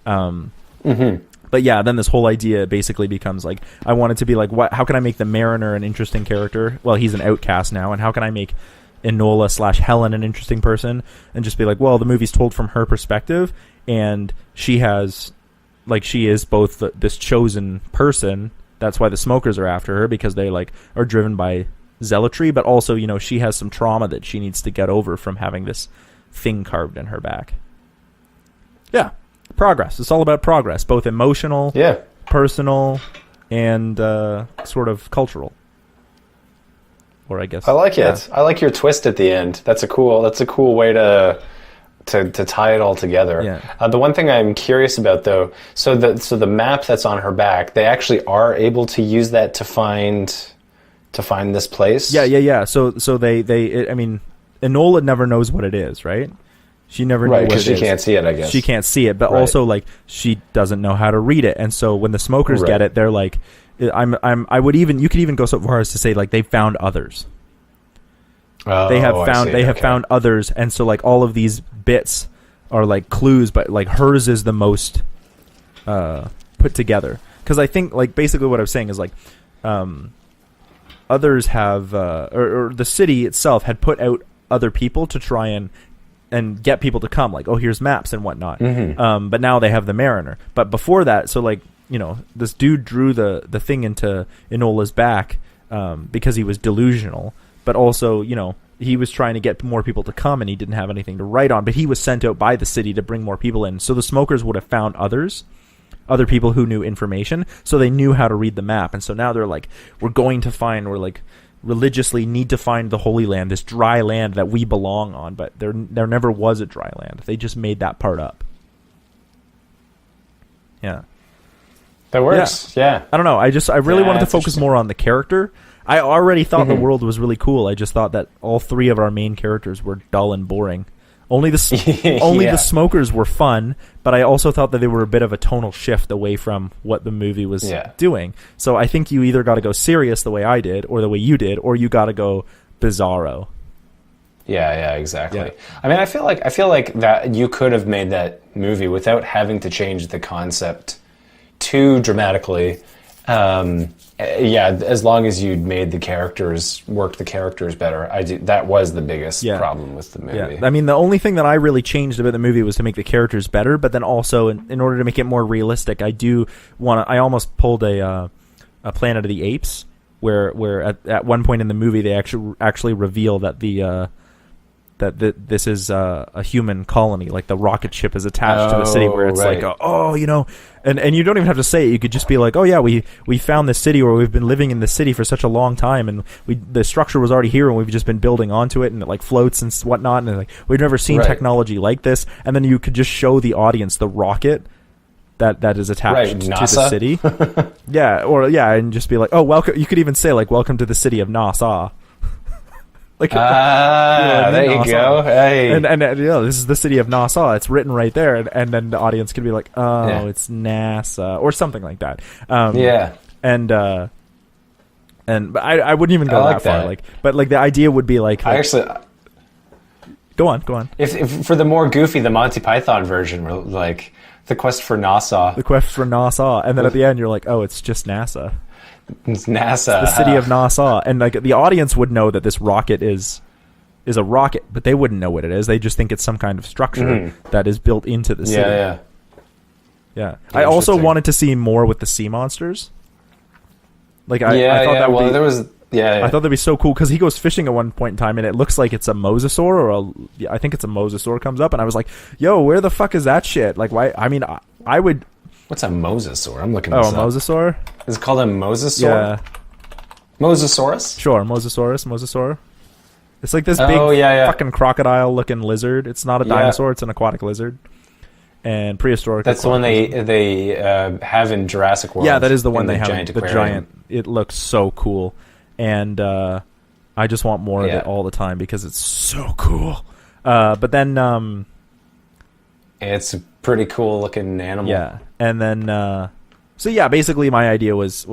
But yeah, then this whole idea basically becomes like, I wanted to be like, how can I make the mariner an interesting character? Well, he's an outcast now. And how can I make Enola / Helen an interesting person? And just be like, well, the movie's told from her perspective. And she has, like, she is both this chosen person. That's why the smokers are after her, because they like are driven by zealotry. But also, you know, she has some trauma that she needs to get over from having this thing carved in her back. Yeah, progress. It's all about progress, both emotional, personal, and sort of cultural. Or I guess I like it. I like your twist at the end. That's a cool way to tie it all together. Yeah. The one thing I'm curious about, though, so the map that's on her back, they actually are able to use that to find this place. Yeah. So I mean, Enola never knows what it is, right? She never knows because she can't see it. I guess she can't see it, but also like she doesn't know how to read it, and so when the smokers get it, they're like, you could even go so far as to say like they found others. They have found others, and so like all of these bits are like clues, but like hers is the most put together. Because I think like basically what I was saying is like others have or the city itself had put out other people to try and get people to come, like, oh, here's maps and whatnot. But now they have the mariner. But before that, so like, you know, this dude drew the thing into Enola's back because he was delusional. But also, you know, he was trying to get more people to come, and he didn't have anything to write on. But he was sent out by the city to bring more people in. So the smokers would have found other people who knew information, so they knew how to read the map. And so now they're like, we're like religiously need to find the Holy Land, this dry land that we belong on. But there never was a dry land. They just made that part up. Yeah. That works. Yeah. I don't know. I really wanted to focus more on the character. I already thought the world was really cool. I just thought that all three of our main characters were dull and boring. Only the smokers were fun, but I also thought that they were a bit of a tonal shift away from what the movie was doing. So I think you either got to go serious the way I did, or the way you did, or you got to go bizarro. Yeah, exactly. Yeah. I mean, I feel like that you could have made that movie without having to change the concept too dramatically. As long as you'd made the characters better. That was the biggest problem with the movie. Yeah. I mean, the only thing that I really changed about the movie was to make the characters better, but then also in order to make it more realistic, I almost pulled a Planet of the Apes, where at one point in the movie they actually reveal that this is a human colony, like the rocket ship is attached to the city, where it's like, you know, and you don't even have to say it. You could just be like, oh yeah, we found this city, or we've been living in this city for such a long time, and the structure was already here, and we've just been building onto it, and it like floats and whatnot, and like we've never seen technology like this. And then you could just show the audience the rocket that is attached to the city. And just be like, oh, welcome. You could even say like, welcome to the city of Nassau. Like, there you go. Hey. And this is the city of Nassau. It's written right there, and then the audience can be like, oh, it's NASA or something like that. But I wouldn't even go that far. Like, but like the idea would be like I actually. Go on. If for the more goofy, the Monty Python version, like the quest for Nassau. The quest for Nassau, and then at the end you're like, oh, it's just NASA. It's NASA. It's the city of Nassau, and like the audience would know that this rocket is a rocket, but they wouldn't know what it is. They just think it's some kind of structure that is built into the city. Yeah. I also wanted to see more with the sea monsters. Like I thought that would be, I thought that'd be so cool because he goes fishing at one point in time and it looks like it's a mosasaur I think it's a mosasaur comes up and I was like, yo, where the fuck is that shit? Like why? I mean, I would. What's a mosasaur? I'm looking this up. Oh, a mosasaur? Is it called a mosasaur? Yeah. Mosasaurus? Sure, mosasaur. It's like this big fucking crocodile-looking lizard. It's not a dinosaur; it's an aquatic lizard. And prehistoric. That's the one they have in Jurassic World. Yeah, that is the one they have. Giant the giant. It looks so cool, and I just want more of it all the time because it's so cool. But then, it's a pretty cool looking animal. Yeah, and then basically my idea was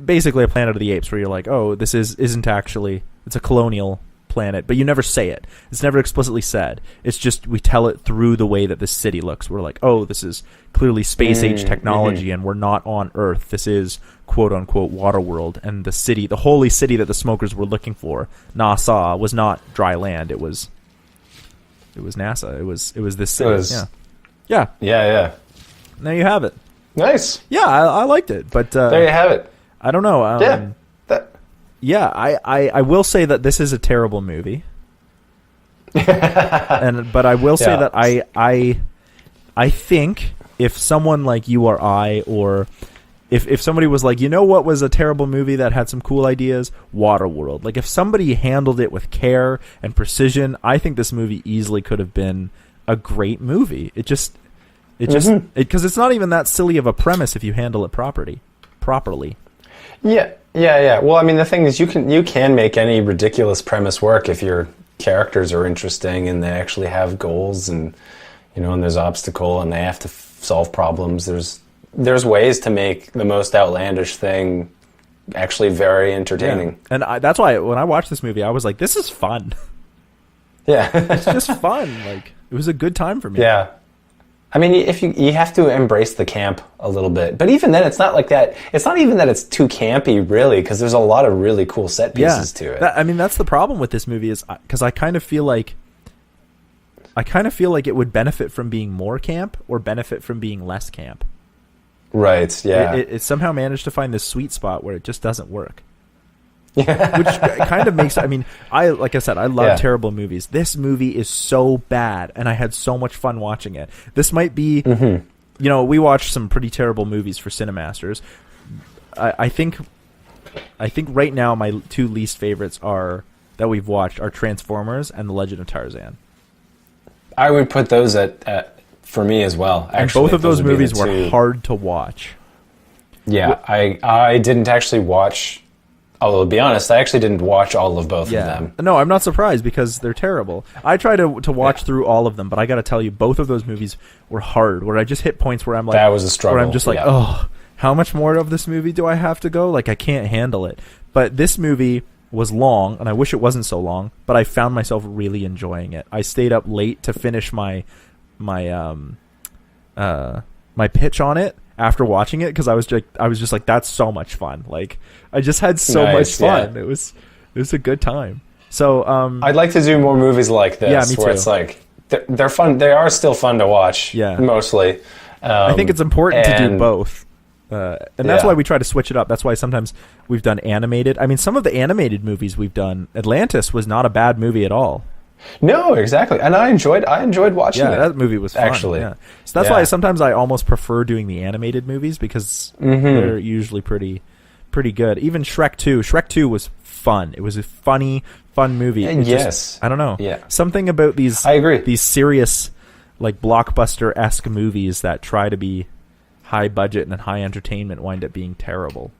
basically a Planet of the Apes where you're like, oh, this isn't actually, it's a colonial planet, but you never say it. It's never explicitly said. It's just we tell it through the way that this city looks. We're like, oh, this is clearly space age technology, and we're not on Earth. This is quote unquote Waterworld, and the city, the holy city that the smokers were looking for, Nassau, was not dry land. It was NASA. It was this city. Yeah. There you have it. Nice. Yeah, I liked it, but there you have it. I don't know. I will say that this is a terrible movie. But I will say that I think if someone like you or I, or if somebody was like, you know what was a terrible movie that had some cool ideas? Waterworld. Like if somebody handled it with care and precision, I think this movie easily could have been a great movie. Because it's not even that silly of a premise if you handle it properly. Yeah. Well, I mean, the thing is, you can make any ridiculous premise work if your characters are interesting and they actually have goals, and and there's obstacle and they have to solve problems. There's ways to make the most outlandish thing actually very entertaining. Yeah. And that's why when I watched this movie, I was like, this is fun. Yeah, it's just fun. Like it was a good time for me. Yeah. I mean, if you have to embrace the camp a little bit, but even then, it's not like that. It's not even that it's too campy, really, because there's a lot of really cool set pieces to it. That's the problem with this movie is because I kind of feel like it would benefit from being more camp or benefit from being less camp. Right. Yeah. It somehow managed to find this sweet spot where it just doesn't work. Which kind of makes, I mean, like I said, I love terrible movies. This movie is so bad, and I had so much fun watching it. This might be, we watched some pretty terrible movies for CineMasters. I think right now my two least favorites that we've watched are Transformers and The Legend of Tarzan. I would put those at for me as well. Actually, and both of those movies were hard to watch. Yeah, I didn't actually watch. Although, to be honest, I actually didn't watch all of both of them. No, I'm not surprised because they're terrible. I try to watch through all of them, but I got to tell you, both of those movies were hard, where I just hit points where I'm like... That was a struggle. Where I'm just like, oh, how much more of this movie do I have to go? Like, I can't handle it. But this movie was long, and I wish it wasn't so long, but I found myself really enjoying it. I stayed up late to finish my pitch on it after watching it because I was just like, that's so much fun. Like I just had so much fun. Yeah. It was a good time. So I'd like to do more movies like this. Yeah, me where too. It's like they're fun. They are still fun to watch. Yeah, mostly. I think it's important to do both. And that's why we try to switch it up. That's why sometimes we've done animated. I mean, some of the animated movies we've done, Atlantis was not a bad movie at all. No, exactly. And I enjoyed watching it. Yeah, that movie was fun. Actually. Yeah. So that's why sometimes I almost prefer doing the animated movies because they're usually pretty good. Even Shrek 2. Shrek 2 was fun. It was a fun movie. Yes. I don't know. Yeah. Something about these I agree. These serious like blockbuster-esque movies that try to be high budget and high entertainment wind up being terrible.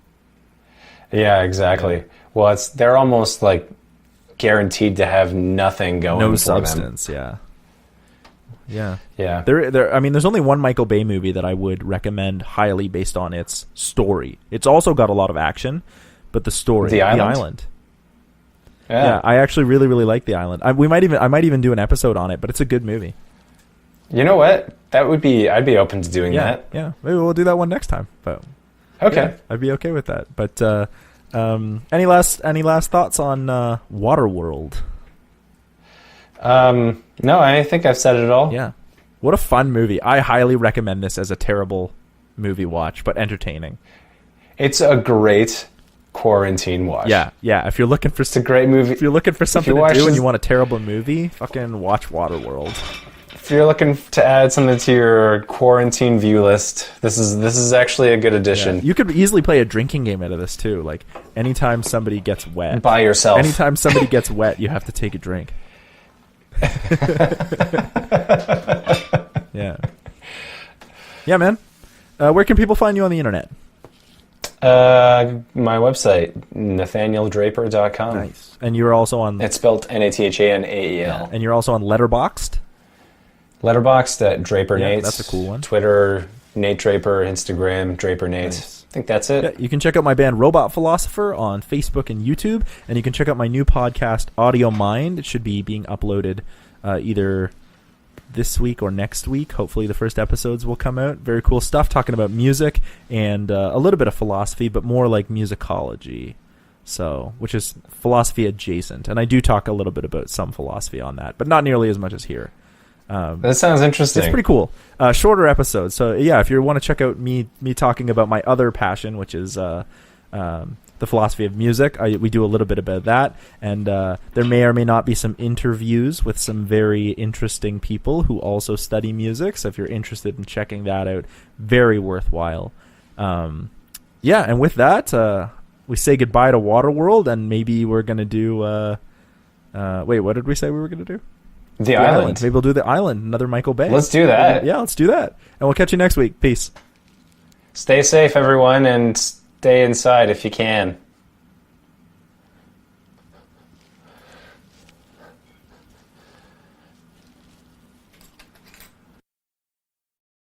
Yeah, exactly. Well, they're almost like guaranteed to have nothing going No for substance. Yeah. them. Yeah. I mean, there's only one Michael Bay movie that I would recommend highly based on its story. It's also got a lot of action, but the story, The Island? Yeah, I actually really, really like The Island. I might even do an episode on it, but it's a good movie. You know what? I'd be open to doing that. Yeah. Maybe we'll do that one next time. But Okay. yeah, I'd be okay with that. But any last thoughts on Waterworld? No, I think I've said it all. Yeah. What a fun movie. I highly recommend this as a terrible movie watch, but entertaining. It's a great quarantine watch. Yeah. If you're looking for It's a great movie. If you're looking for something to do and you want a terrible movie, fucking watch Waterworld. If you're looking to add something to your quarantine view list, this is actually a good addition. Yeah. You could easily play a drinking game out of this too. Like anytime somebody gets wet. By yourself. Anytime somebody gets wet, you have to take a drink. Yeah. Yeah, man. Where can people find you on the internet? My website, nathanieldraper.com. Nice. And you're also on... It's spelled NathanAel. Yeah. And you're also on Letterboxd? Letterboxd at Draper Yeah, Nate. that's a cool one. Twitter, Nate Draper. Instagram, Draper Nate. Nice. I think that's it. Yeah, you can check out my band Robot Philosopher on Facebook and YouTube, and you can check out my new podcast, Audio Mind. It should be being uploaded either this week or next week. Hopefully the first episodes will come out. Very cool stuff, talking about music and a little bit of philosophy, but more like musicology, so which is philosophy adjacent. And I do talk a little bit about some philosophy on that, but not nearly as much as here. That sounds interesting. It's pretty cool. Shorter episodes. So yeah, if you want to check out me talking about my other passion, which is the philosophy of music, we do a little bit about that. And there may or may not be some interviews with some very interesting people who also study music. So if you're interested in checking that out, very worthwhile. Yeah, and with that, we say goodbye to Waterworld, and maybe we're going to do... wait, what did we say we were going to do? The Island. Maybe we'll do The Island, another Michael Bay. Let's do that. Yeah, let's do that. And we'll catch you next week. Peace. Stay safe, everyone, and stay inside if you can.